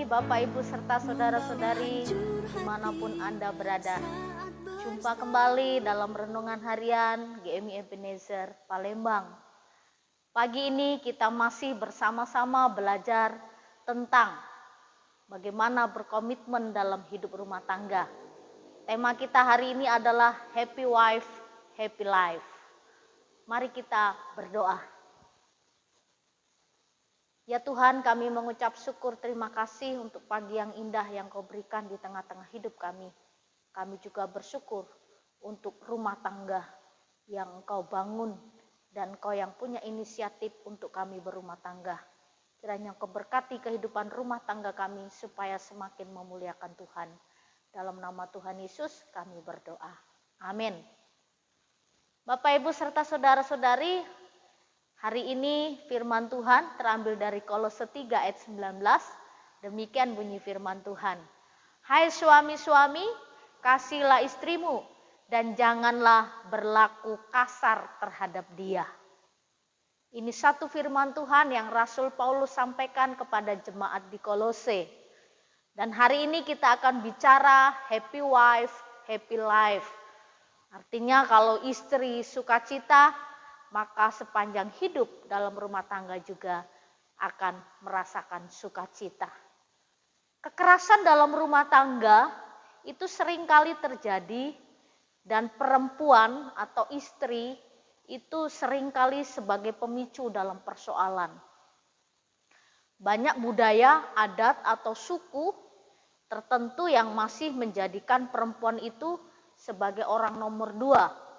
Bapak, Ibu, serta saudara-saudari dimanapun Anda berada. Jumpa kembali dalam Renungan Harian GMI Ebenezer Palembang. Pagi ini kita masih bersama-sama belajar tentang bagaimana berkomitmen dalam hidup rumah tangga. Tema kita hari ini adalah Happy Wife, Happy Life. Mari kita berdoa. Ya Tuhan, kami mengucap syukur terima kasih untuk pagi yang indah yang Kau berikan di tengah-tengah hidup kami. Kami juga bersyukur untuk rumah tangga yang Kau bangun dan Kau yang punya inisiatif untuk kami berumah tangga. Kiranya Kau berkati kehidupan rumah tangga kami supaya semakin memuliakan Tuhan. Dalam nama Tuhan Yesus kami berdoa. Amin. Bapak, Ibu, serta saudara-saudari, hari ini firman Tuhan terambil dari Kolose 3 ayat 19. Demikian bunyi firman Tuhan. Hai suami-suami, kasihilah istrimu dan janganlah berlaku kasar terhadap dia. Ini satu firman Tuhan yang Rasul Paulus sampaikan kepada jemaat di Kolose. Dan hari ini kita akan bicara happy wife, happy life. Artinya kalau istri sukacita, maka sepanjang hidup dalam rumah tangga juga akan merasakan sukacita. Kekerasan dalam rumah tangga itu seringkali terjadi dan perempuan atau istri itu seringkali sebagai pemicu dalam persoalan. Banyak budaya, adat atau suku tertentu yang masih menjadikan perempuan itu sebagai orang nomor 2.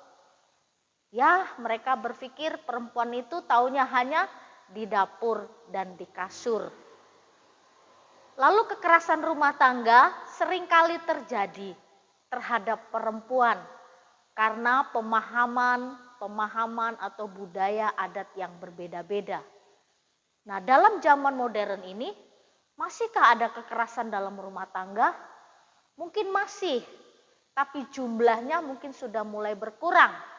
Ya, mereka berpikir perempuan itu taunya hanya di dapur dan di kasur. Lalu kekerasan rumah tangga seringkali terjadi terhadap perempuan karena pemahaman atau budaya adat yang berbeda-beda. Nah, dalam zaman modern ini, masihkah ada kekerasan dalam rumah tangga? Mungkin masih, tapi jumlahnya mungkin sudah mulai berkurang.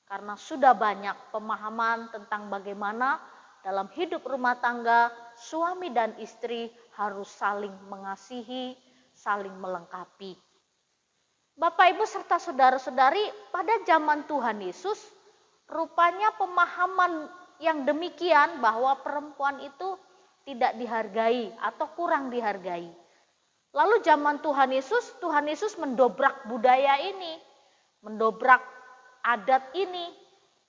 Karena sudah banyak pemahaman tentang bagaimana dalam hidup rumah tangga suami dan istri harus saling mengasihi, saling melengkapi. Bapak, Ibu, serta saudara-saudari, pada zaman Tuhan Yesus, rupanya pemahaman yang demikian bahwa perempuan itu tidak dihargai atau kurang dihargai. Lalu zaman Tuhan Yesus mendobrak budaya ini, mendobrak adat ini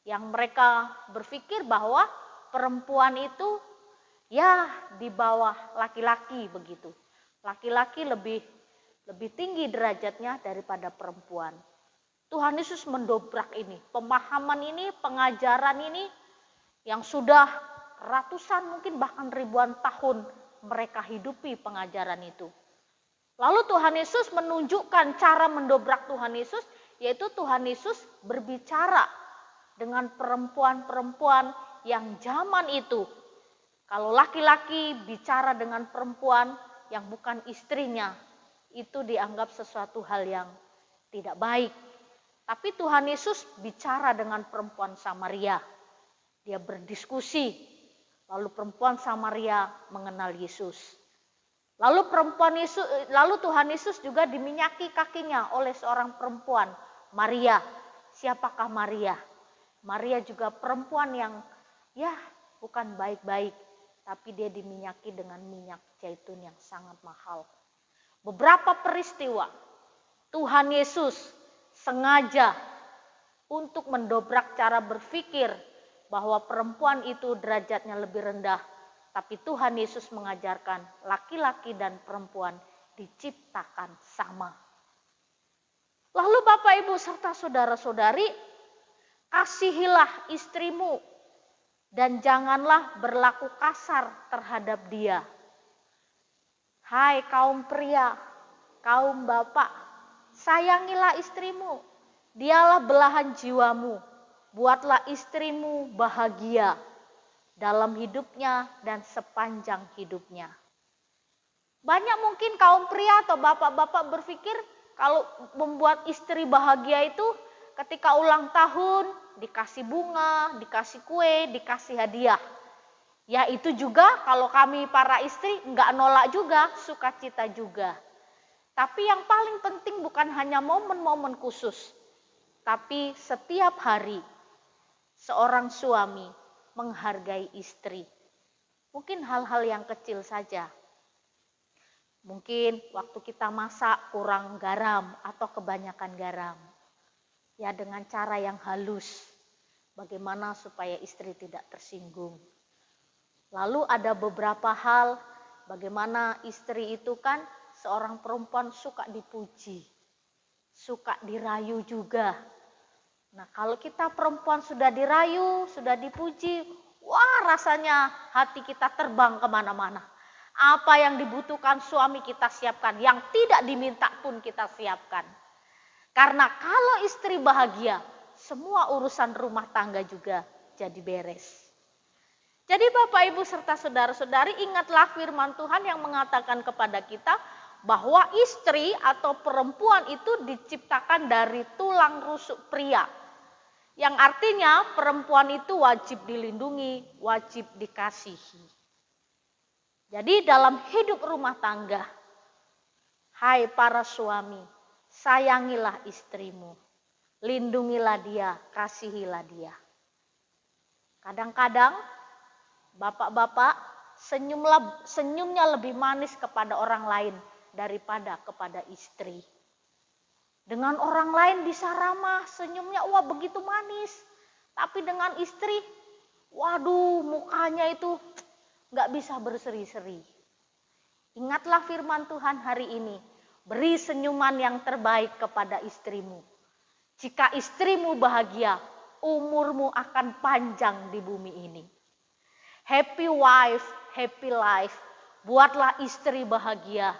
yang mereka berpikir bahwa perempuan itu ya di bawah laki-laki begitu. Laki-laki lebih tinggi derajatnya daripada perempuan. Tuhan Yesus mendobrak ini, pemahaman ini, pengajaran ini yang sudah ratusan mungkin bahkan ribuan tahun mereka hidupi pengajaran itu. Lalu Tuhan Yesus menunjukkan cara mendobrak Tuhan Yesus, yaitu Tuhan Yesus berbicara dengan perempuan-perempuan yang zaman itu. Kalau laki-laki bicara dengan perempuan yang bukan istrinya, itu dianggap sesuatu hal yang tidak baik. Tapi Tuhan Yesus bicara dengan perempuan Samaria. Dia berdiskusi, lalu perempuan Samaria mengenal Yesus. Lalu Tuhan Yesus juga diminyaki kakinya oleh seorang perempuan, Maria. Siapakah Maria? Maria juga perempuan yang ya bukan baik-baik, tapi dia diminyaki dengan minyak zaitun yang sangat mahal. Beberapa peristiwa Tuhan Yesus sengaja untuk mendobrak cara berpikir bahwa perempuan itu derajatnya lebih rendah. Tapi Tuhan Yesus mengajarkan laki-laki dan perempuan diciptakan sama. Lalu Bapak, Ibu, serta saudara-saudari, kasihilah istrimu dan janganlah berlaku kasar terhadap dia. Hai kaum pria, kaum bapak, sayangilah istrimu, dialah belahan jiwamu, buatlah istrimu bahagia dalam hidupnya dan sepanjang hidupnya. Banyak mungkin kaum pria atau bapak-bapak berpikir kalau membuat istri bahagia itu ketika ulang tahun dikasih bunga, dikasih kue, dikasih hadiah. Ya itu juga kalau kami para istri nggak nolak juga, sukacita juga. Tapi yang paling penting bukan hanya momen-momen khusus, tapi setiap hari seorang suami menghargai istri. Mungkin hal-hal yang kecil saja. Mungkin waktu kita masak kurang garam atau kebanyakan garam. Ya dengan cara yang halus. Bagaimana supaya istri tidak tersinggung. Lalu ada beberapa hal bagaimana istri itu kan seorang perempuan suka dipuji, suka dirayu juga. Nah kalau kita perempuan sudah dirayu, sudah dipuji, wah rasanya hati kita terbang kemana-mana. Apa yang dibutuhkan suami kita siapkan, yang tidak diminta pun kita siapkan. Karena kalau istri bahagia, semua urusan rumah tangga juga jadi beres. Jadi Bapak Ibu serta saudara-saudari, ingatlah firman Tuhan yang mengatakan kepada kita bahwa istri atau perempuan itu diciptakan dari tulang rusuk pria. Yang artinya perempuan itu wajib dilindungi, wajib dikasihi. Jadi dalam hidup rumah tangga, hai para suami, sayangilah istrimu, lindungilah dia, kasihilah dia. Kadang-kadang bapak-bapak senyumnya lebih manis kepada orang lain daripada kepada istri. Dengan orang lain bisa ramah, senyumnya wah begitu manis. Tapi dengan istri, waduh mukanya itu gak bisa berseri-seri. Ingatlah firman Tuhan hari ini, beri senyuman yang terbaik kepada istrimu. Jika istrimu bahagia, umurmu akan panjang di bumi ini. Happy wife, happy life. Buatlah istri bahagia.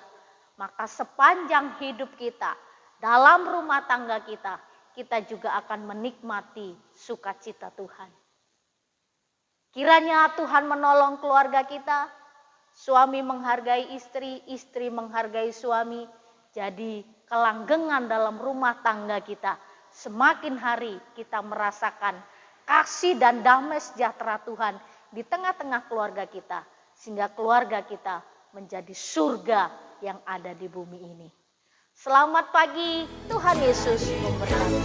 Maka sepanjang hidup kita, dalam rumah tangga kita, kita juga akan menikmati sukacita Tuhan. Kiranya Tuhan menolong keluarga kita. Suami menghargai istri, istri menghargai suami. Jadi kelanggengan dalam rumah tangga kita. Semakin hari kita merasakan kasih dan damai sejahtera Tuhan di tengah-tengah keluarga kita, sehingga keluarga kita menjadi surga yang ada di bumi ini. Selamat pagi, Tuhan Yesus memberkati.